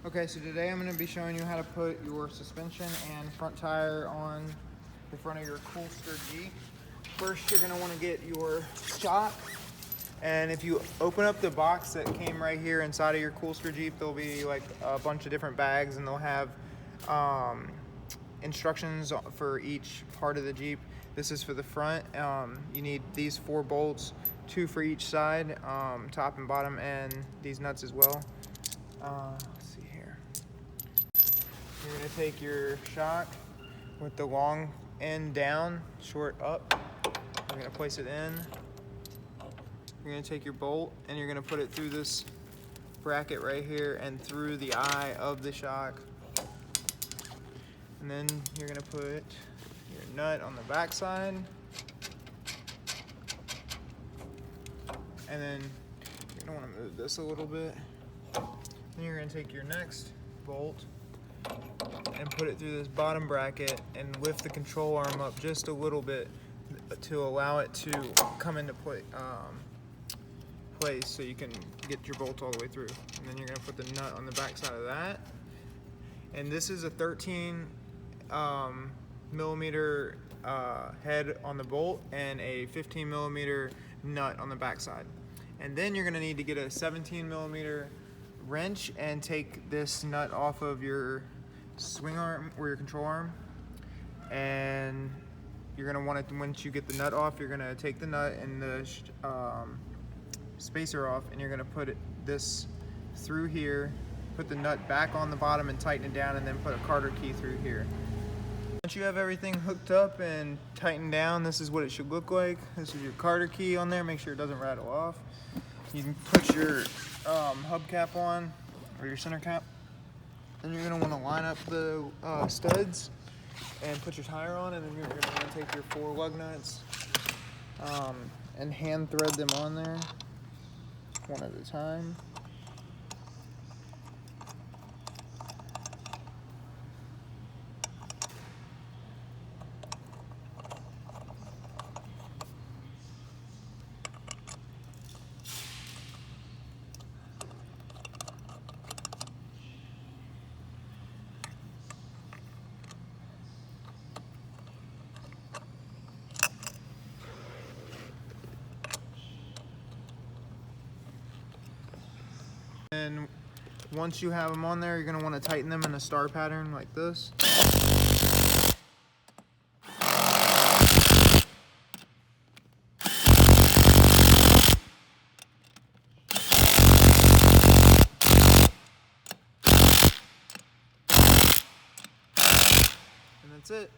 Okay, so today I'm going to be showing you how to put your suspension and front tire on the front of your Coolster Jeep. First, you're going to want to get your shock, and if you open up the box that came right here inside of your Coolster Jeep, there'll be like a bunch of different bags, and they'll have instructions for each part of the Jeep. This is for the front. You need these 4 bolts, 2 for each side, top and bottom, and these nuts as well. Let's see here. You're going to take your shock with the long end down, short up. You're going to place it in. You're going to take your bolt and you're going to put it through this bracket right here and through the eye of the shock. And then you're going to put your nut on the back side. And then you're going to want to move this a little bit. Then you're going to take your next bolt and put it through this bottom bracket and lift the control arm up just a little bit to allow it to come into place so you can get your bolt all the way through. And then you're going to put the nut on the back side of that. And this is a 13 millimeter head on the bolt and a 15 millimeter nut on the back side. And then you're going to need to get a 17 millimeter wrench and take this nut off of your swing arm or your control arm. And you're going to want to, once you get the nut off, you're going to take the nut and the spacer off, and you're going to put this through here, put the nut back on the bottom and tighten it down, and then put a Carter key through here. Once you have everything hooked up and tightened down, this is what it should look like. This is your Carter key on there. Make sure it doesn't rattle off. You can put your hubcap on, or your center cap. Then you're going to want to line up the studs and put your tire on, and then you're going to want to take your 4 lug nuts and hand thread them on there one at a time. And once you have them on there, you're going to want to tighten them in a star pattern like this. And that's it.